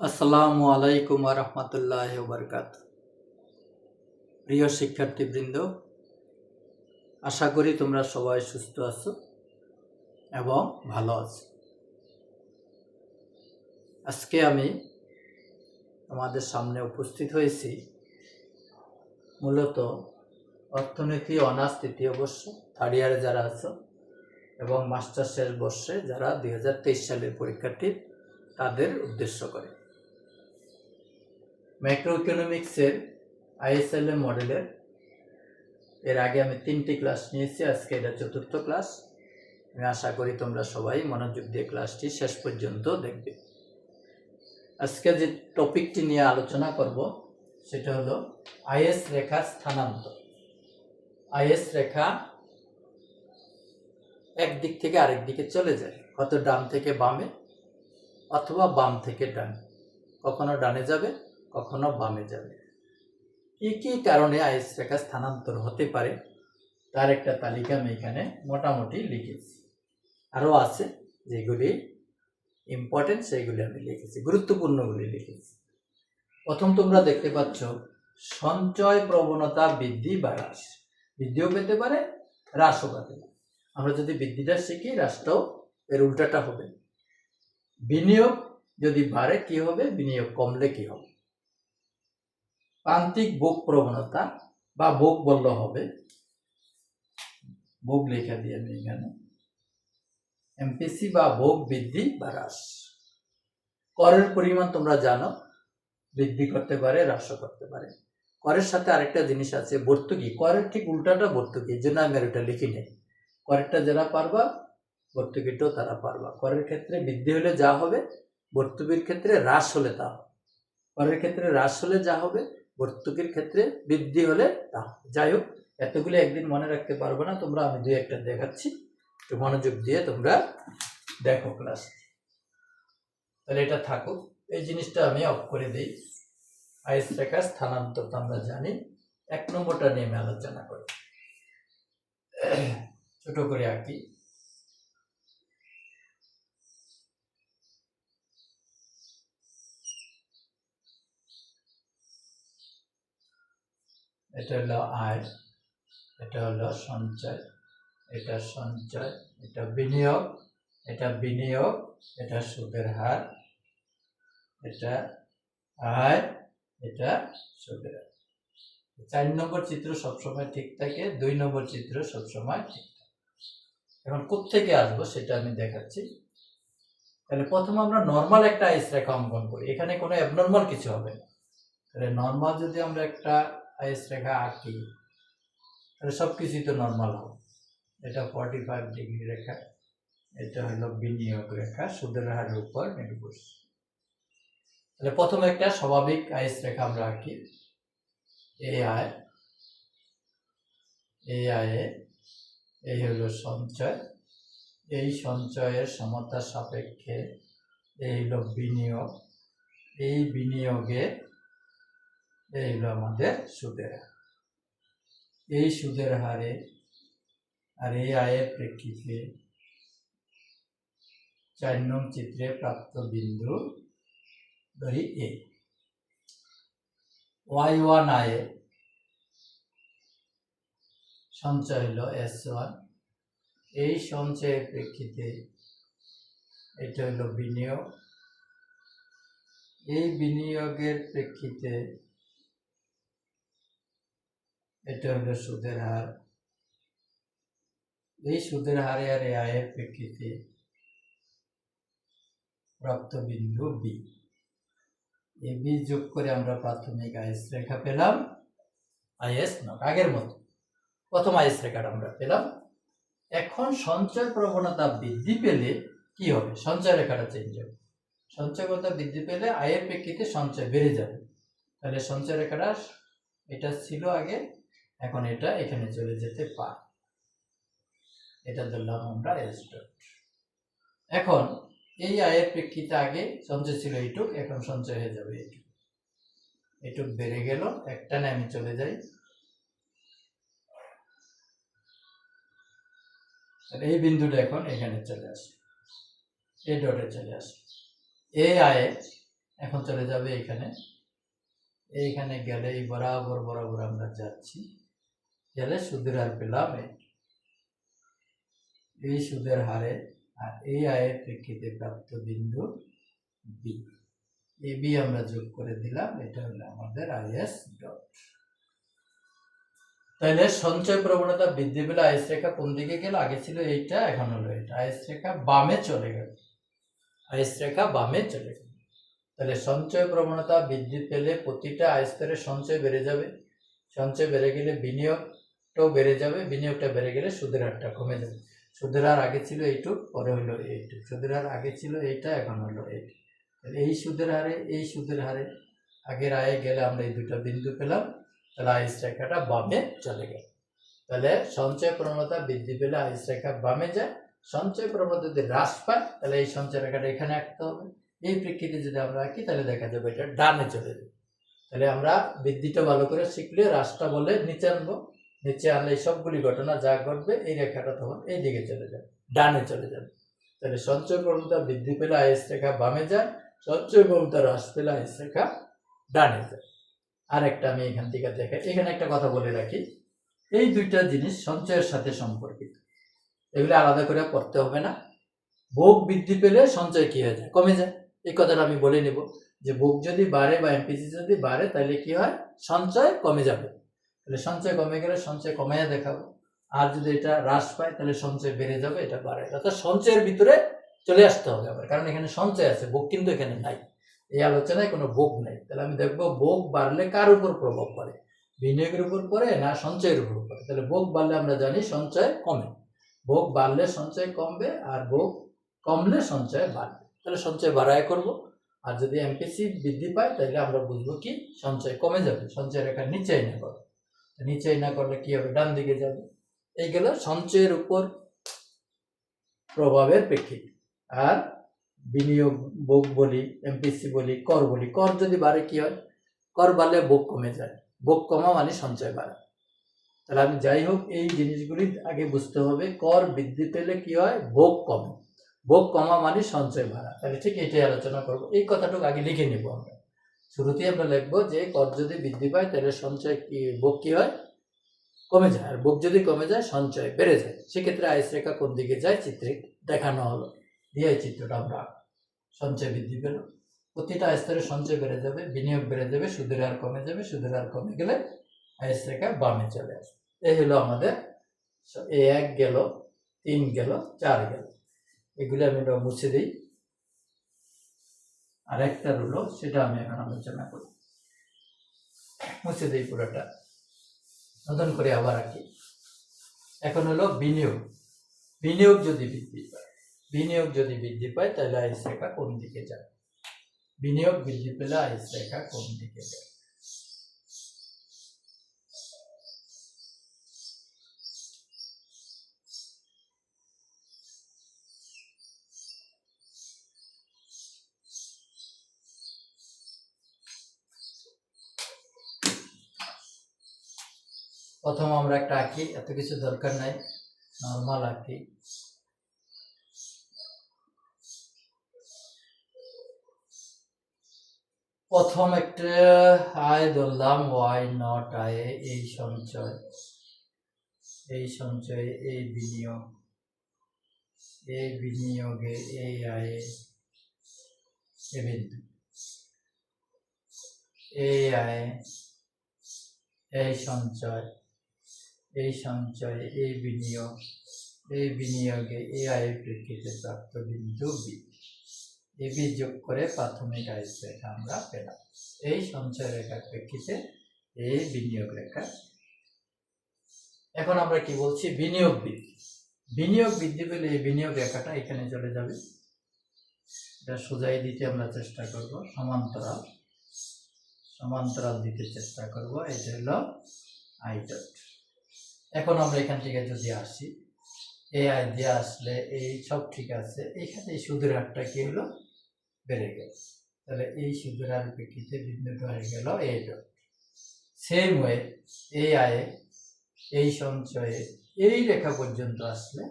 আসসালামু আলাইকুম ওয়া রাহমাতুল্লাহি ওয়া বারাকাতুহু। প্রিয় শিক্ষার্থীবৃন্দ, আশা করি তোমরা সবাই সুস্থ আছো এবং ভালো আছো। আজকে আমি তোমাদের সামনে উপস্থিত হয়েছি মূলত অর্থনীতি অনার্স তৃতীয় বর্ষ থার্ড ইয়ারে যারা আছো এবং মাস্টার শেষ বর্ষে যারা 2023 সালের পরীক্ষার্থী তাদের উদ্দেশ্য করে। ম্যাক্রো ইকোনমিক্সের আইএসএলএম মডেলের এর আগে আমি 3টি ক্লাস নিয়েছি, আজকে এটা 4র্থ ক্লাস। আমি আশা করি তোমরা সবাই মনোযোগ দিয়ে ক্লাসটি শেষ পর্যন্ত দেখবে। আজকে যে টপিকটি নিয়ে আলোচনা করব সেটা হলো আইএস রেখার স্থানান্তর। আইএস রেখা এক দিক থেকে আরেক দিকে চলে যায়, হয়তো ডান থেকে বামে অথবা বাম থেকে ডানে, কখনো ডানে যাবে কখনো বামে যাবে। কি কি কারণে আইএস রেখা স্থানান্তর হতে পারে তার একটা তালিকা আমি এখানে মোটামুটি লিখেছি। আরও আছে যেগুলি ইম্পর্টেন্ট সেইগুলি আমি লিখেছি, গুরুত্বপূর্ণগুলি লিখেছি। প্রথম তোমরা দেখতে পাচ্ছ সঞ্চয় প্রবণতা বৃদ্ধি বা হ্রাস। বৃদ্ধিও পেতে পারে, হ্রাসও পেতে পারে। আমরা যদি বৃদ্ধিটা শিখি, হ্রাসটাও এর উল্টাটা হবে। বিনিয়োগ যদি বাড়ে কি হবে, বিনিয়োগ কমলে কি হবে। প্রান্তিক ভোগ প্রবণতা বা ভোগ বললে হবে, ভোগ লেখা দিয়ে আমি এখানে এমপিসি বা ভোগ বৃদ্ধি বা হ্রাস। করের পরিমাণ তোমরা জানো, বৃদ্ধি করতে পারে, হ্রাসও করতে পারে। করের সাথে আরেকটা জিনিস আছে, ভর্তুকি। করের ঠিক উল্টাটা ভর্তুকি, এই জন্য আমি আর ওটা লিখি নেই। করেরটা যারা পারবা ভর্তুকিটাও তারা পারবা। করের ক্ষেত্রে বৃদ্ধি হলে যা হবে, ভর্তুকির ক্ষেত্রে হ্রাস হলে তা হবে। করের ক্ষেত্রে হ্রাস হলে যা হবে, ভর্তুকির ক্ষেত্রে বৃদ্ধি হলে তা হবে। যাই হোক, এতগুলো একদিন মনে রাখতে পারবো না তোমরা, আমি দুই একটা দেখাচ্ছি, একটু মনোযোগ দিয়ে তোমরা দেখো ক্লাস। তাহলে এটা থাকুক, এই জিনিসটা আমি অফ করে দিই। আইএস রেখা স্থানান্তর তো আমরা জানি। 1 নম্বরটা নিয়ে আমি আলোচনা করি, ছোট করে আঁকি। এটা হলো আয়, এটা হলো সঞ্চয়, এটা সঞ্চয়, এটা বিনিয়োগ, এটা বিনিয়োগ, এটা সুদের হার, এটা আয়, এটা সুদের হার। 4 নম্বর চিত্র সবসময় ঠিক থাকে, 2 নম্বর চিত্র সবসময় ঠিক থাকে। এখন কোত্থেকে আসবো সেটা আমি দেখাচ্ছি। তাহলে প্রথমে আমরা নর্মাল একটা আইএস রেখা অঙ্কন করি, এখানে কোনো অ্যাবনর্মাল কিছু হবে না। তাহলে নর্মাল যদি আমরা একটা আইএস রেখা আঁকি তাহলে সবকিছুই তো নর্মাল হবে। এটা 45 ডিগ্রি রেখা, এটা হলো বিনিয়োগ রেখা, সুদের হারের উপর নির্ভরশীল। তাহলে প্রথমে একটা স্বাভাবিক আইএস রেখা আমরা আঁকি। এই আয়, এই আয়ে, এই হলো সঞ্চয়, এই সঞ্চয়ের সমতার সাপেক্ষে এই হলো বিনিয়োগ, এই বিনিয়োগে এই হলো আমাদের সুদের হার। এই সুদের হারে আর এই আয়ের প্রেক্ষিতে 4 নং চিত্রে প্রাপ্ত বিন্দু ধরি এ। Y1 আয়ে সঞ্চয় হলো S1, এই সঞ্চয়ের প্রেক্ষিতে এটা হলো বিনিয়োগ, এই বিনিয়োগের প্রেক্ষিতে এটা হলো সুদের হার, এই সুদের হারে আর এই আয়ের প্রেক্ষিতে প্রাপ্ত বিন্দু বি। এই বি যোগ করে আমরা প্রাথমিক আইএস রেখা পেলাম। আইএস নট, আগের মতো প্রথম আইএস রেখাটা আমরা পেলাম। এখন সঞ্চয় প্রবণতা বৃদ্ধি পেলে কি হবে, সঞ্চয় রেখাটা চেঞ্জ হবে। সঞ্চয় প্রবণতা বৃদ্ধি পেলে আয়ের প্রেক্ষিতে সঞ্চয় বেড়ে যাবে। তাহলে সঞ্চয় রেখাটা এটা ছিল আগে, এখন এটা এখানে চলে যেতে পারে, এটা ধরলাম আমরা এস ডট। এখন এই আয়ের প্রেক্ষিতে আগে সঞ্চয় ছিল এইটুক, এখন সঞ্চয় হয়ে যাবে এইটুক, এইটুক বেড়ে গেল। একটা না আমি চলে যাই, এই বিন্দুটা এখন এখানে চলে আসে, এই ডটে চলে আসে। এই আয়ে এখন চলে যাবে এখানে, এইখানে গেলে এই বরাবর বরাবর আমরা যাচ্ছি, গেলে সুদের হার পেলাম এই সুদের হারে আর এই আয়ের প্রেক্ষিতে প্রাপ্ত বিন্দু বি, এই বি আমরা যোগ করে দিলাম, এটা হলো আমাদের আইএস ডট। তাহলে সঞ্চয় প্রবণতা বৃদ্ধি পেলে আইএস রেখা কোন দিকে গেল? আগে ছিল এইটা, এখন হলো এটা। আইএস রেখা বামে চলে গেল, আইএস রেখা বামে চলে গেল। তাহলে সঞ্চয় প্রবণতা বৃদ্ধি পেলে প্রতিটা আয়স্তরে সঞ্চয় বেড়ে যাবে, সঞ্চয় বেড়ে গেলে বিনিয়োগটাও বেড়ে যাবে, বিনিয়োগটা বেড়ে গেলে সুদের হারটা কমে যাবে। সুদের হার আগে ছিল এইটুক, পরে হলো এইটুক। সুদের হার আগে ছিল এইটা, এখন হলো এইটুক। তাহলে এই সুদের হারে আগের আয়ে গেলে আমরা এই দুটো বিন্দু পেলাম, তাহলে আইস রেখাটা বামে চলে গেল। তাহলে সঞ্চয় প্রবণতা বৃদ্ধি পেলে আইস রেখা বামে যায়, সঞ্চয় প্রবণতা যদি হ্রাস পায় তাহলে এই সঞ্চয় রেখাটা এখানে আঁকতে হবে। এই প্রেক্ষিতে যদি আমরা আঁকি তাহলে দেখা যাবে এটা ডানে চলে যাবে। তাহলে আমরা বৃদ্ধিটা ভালো করে শিখলে হ্রাসটা বলে নিচে আনবো, নিচে আনলে এই সবগুলি ঘটনা যা ঘটবে এই রেখাটা তখন এই দিকে চলে যাবে, ডানে চলে যাবে। তাহলে সঞ্চয় প্রবণতা বৃদ্ধি পেলে আইস রেখা বামে যায়, সঞ্চয় প্রবণতা হ্রাস পেলে আইস রেখা ডানে যায়। আর একটা আমি এখান থেকে দেখাই, এখানে একটা কথা বলে রাখি, এই দুইটা জিনিস সঞ্চয়ের সাথে সম্পর্কিত, এগুলো আলাদা করে পড়তে হবে না। ভোগ বৃদ্ধি পেলে সঞ্চয় কি হয়ে যায়? কমে যায়। এই কথাটা আমি বলে নেব যে ভোগ যদি বাড়ে বা এমপিসি যদি বাড়ে তাহলে কি হয়? সঞ্চয় কমে যাবে। তাহলে সঞ্চয় কমে গেলে সঞ্চয় কমাইয়া দেখাবো, আর যদি এটা হ্রাস পায় তাহলে সঞ্চয় বেড়ে যাবে, এটা বাড়ে। অর্থাৎ সঞ্চয়ের ভিতরে চলে আসতে হবে আবার, কারণ এখানে সঞ্চয় আছে, ভোগ কিন্তু এখানে নাই, এই আলোচনায় কোনো ভোগ নেই। তাহলে আমি দেখবো ভোগ বাড়লে কার উপর প্রভাব পড়ে, বিনিয়োগের উপর পড়ে না সঞ্চয়ের উপর পড়ে। তাহলে ভোগ বাড়লে আমরা জানি সঞ্চয় কমে, ভোগ বাড়লে সঞ্চয় কমবে, আর ভোগ কমলে সঞ্চয় বাড়বে। তাহলে সঞ্চয় বাড়ায় করব, আর যদি এমপিসি বৃদ্ধি পায় তাহলে আমরা বুঝবো কি সঞ্চয় কমে যাবে, সঞ্চয় রেখা নিচে না করবে। নিচে না করলে কি হবে? ডান দিকে যাবে। এই গেল সঞ্চয়ের উপর প্রভাবের প্রেক্ষিতে। আর বিনিয়োগ ভোগ বলি, এমপিসি বলি, কর বলি, কর যদি বাড়ে কি হয়? কর বাড়লে ভোগ কমে যায়, ভোগ কমা মানে সঞ্চয় বাড়ে। তাহলে আমি যাই হোক এই জিনিসগুলি আগে বুঝতে হবে, কর বৃদ্ধি পেলে কি হয়? ভোগ কমে, ভোগ কমা মানে সঞ্চয় বাড়া। তাহলে ঠিক এটাই আলোচনা করবো, এই কথাটুকু আগে লিখে নেব আমরা। শুরুতেই আমরা লিখবো যে কর যদি বৃদ্ধি পায় তাহলে সঞ্চয় কি, ভোগ কি হয়? কমে যায়, আর ভোগ যদি কমে যায় সঞ্চয় বেড়ে যায়। সেক্ষেত্রে আইস রেখা কোন দিকে যায় চিত্রে দেখানো হলো, দিয়ে এই চিত্রটা আমরা সঞ্চয় বৃদ্ধি পেল, প্রতিটা স্তরে সঞ্চয় বেড়ে যাবে, বিনিয়োগ বেড়ে যাবে, সুদের হার কমে যাবে, সুদের হার কমে গেলে আইস রেখা বামে চলে আসবে। এই হলো আমাদের 1 গেল, 3 গেল, 4 গেল, এগুলো আমি মুছে দিই। আর একটা রুলো সেটা আমি এখন আলোচনা করি, মুছে দিই পুরোটা, নতুন করে আবার আঁকি। এখন হলো বিনিয়োগ, বিনিয়োগ যদি বৃদ্ধি পায়, বিনিয়োগ যদি বৃদ্ধি পায় তাহলে আইস রেখা কোন দিকে যায়? বিনিয়োগ বৃদ্ধি পেলে আইস রেখা কোন দিকে যায়? প্রথম আমরা একটা আঁকি, এত কিছু দরকার নাই, নর্মাল আঁকি। প্রথম একটা আয় ধরলাম ওয়াই নট আয়ে, এই সঞ্চয়, এই সঞ্চয়ে এই বিনিয়োগ, এই বিনিয়োগে এই আয়ে এ বিন্দু, এই আয়ে এই সঞ্চয়, এই সঞ্চয়ে এই বিনিয়োগ, এই বিনিয়োগে এই আয়ের প্রেক্ষিতে প্রাপ্ত বিন্দু বি, এ বি যোগ করে প্রাথমিক আইস রেখা আমরা পেলাম। এই সঞ্চয় রেখার প্রেক্ষিতে এই বিনিয়োগ রেখা। এখন আমরা কি বলছি? বিনিয়োগ বৃদ্ধি, বিনিয়োগ বৃদ্ধি পেলে এই বিনিয়োগ রেখাটা এখানে চলে যাবে, এটা সোজাই দিতে আমরা চেষ্টা করব, সমান্তরাল, সমান্তরাল দিতে চেষ্টা করব, এটা হলো আই ডট। এখন আমরা এখান থেকে যদি আসি, এই আই দিয়ে আসলে এই সব ঠিক আছে, এখানে এই সুদের হারটা কি হলো? বেড়ে গেল। তাহলে এই সুদের হারের প্রেক্ষিতে বিন্দুটা হয়ে গেল এ ডট। সেম ওয়ে এই আয়ে এই সঞ্চয়ে এই রেখা পর্যন্ত আসলে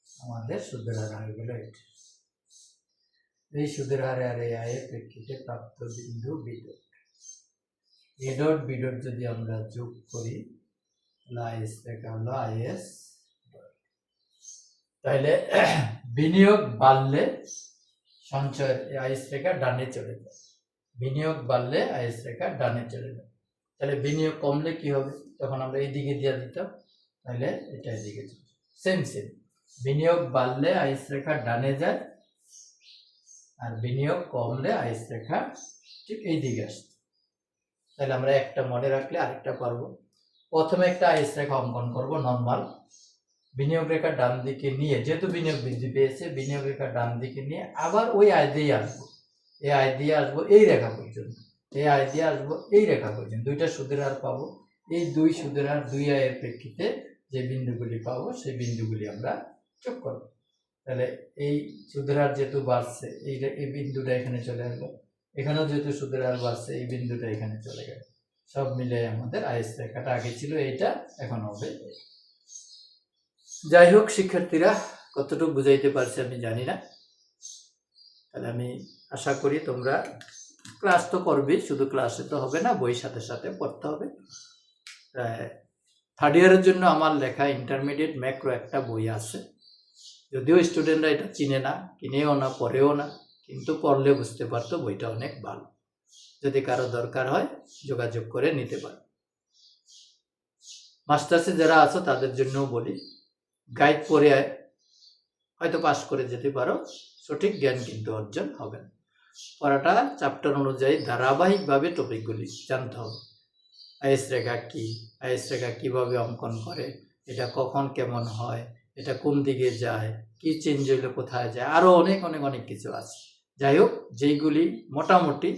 আমাদের সুদের হার হয়ে গেল এটা। এই সুদের হারে আর এই আয়ের প্রেক্ষিতে প্রাপ্ত বিন্দু B dot. A dot B dot যদি আমরা যোগ করি তাহলে আইএস রেখা হলো আইএস। তাহলে বিনিয়োগ বাড়লে সঞ্চয়ের আইএস রেখা ডানে চলে যায়, বিনিয়োগ বাড়লে আইএস রেখা ডানে চলে যায়। তাহলে বিনিয়োগ কমলে কি হবে, তখন আমরা এইদিকে দিয়ে দিতাম, তাহলে এটা এদিকে চলে সেম। বিনিয়োগ বাড়লে আইএস রেখা ডানে যায়, আর বিনিয়োগ কমলে আইএস রেখা ঠিক এই দিকে আসছে। তাহলে আমরা একটা মনে রাখলে আরেকটা পারবো। প্রথমে একটা আইএস রেখা অঙ্কন করব নরমাল, বিনিয়োগ রেখা ডান দিকে নিয়ে, যেহেতু বিনিয়োগ বৃদ্ধি পেয়েছে বিনিয়োগ রেখা ডান দিকে নিয়ে আবার ওই আয় দিয়ে আসবো, এই আয় দিয়ে আসবো এই রেখা পর্যন্ত, এই আয় দিয়ে আসবো এই রেখা পর্যন্ত, দুইটা সুদের হার পাবো। এই দুই সুদের হার দুই আয়ের প্রেক্ষিতে যে বিন্দুগুলি পাবো সেই বিন্দুগুলি আমরা যোগ করবো। তাহলে এই সুদের হার যেহেতু বাড়ছে এই বিন্দুটা এখানে চলে আসলো, এখানেও যেহেতু সুদের হার বাড়ছে এই বিন্দুটা এখানে চলে গেল, সব মিলে আমাদের আইএস রেখাটা আগে ছিল এইটা, এখন হবে। যাই হোক শিক্ষার্থীরা, কতটুকু বুঝাইতে পারছি আমি জানি না। তাহলে আমি আশা করি তোমরা ক্লাস তো করবে, শুধু ক্লাসে তো হবে না, বই সাথে সাথে পড়তে হবে। থার্ড ইয়ারের জন্য আমার লেখা ইন্টারমিডিয়েট ম্যাক্রো একটা বই আছে, যদিও স্টুডেন্টরা এটা চিনে না, কিনেও না, পড়েও না, কিন্তু পড়লে বুঝতে পারতো বইটা অনেক ভালো। যদি কারো দরকার হয় যোগাযোগ করে নিতে পারে। মাস্টার্সে যারা আছো তাদের জন্যও বলি, গাইড পড়ে হয়তো পাস করে যেতে পারো, সঠিক জ্ঞান কিন্তু অর্জন হবে না। পড়াটা চ্যাপ্টার অনুযায়ী ধারাবাহিকভাবে টপিকগুলি জানতে হবে। আইএস রেখা কি, আইএস রেখা কিভাবে অঙ্কন করে, এটা কখন কেমন হয়, এটা কোন দিকে যায়, কি চেঞ্জ হইলে কোথায় যায়, আরো অনেক অনেক অনেক কিছু আছে। যাই হোক, যেইগুলি মোটামুটি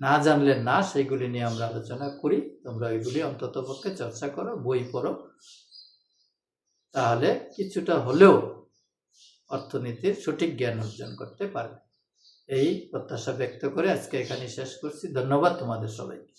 না জানলে না, সেইগুলি নিয়ে আমরা আলোচনা করি। তোমরা এগুলি অন্তত পক্ষে চর্চা করো, বই পড়ো, তাহলে কিছুটা হলেও অর্থনীতির সঠিক জ্ঞান অর্জন করতে পারবে। এই প্রত্যাশা ব্যক্ত করে আজকে এখানে শেষ করছি। ধন্যবাদ তোমাদের সবাইকে।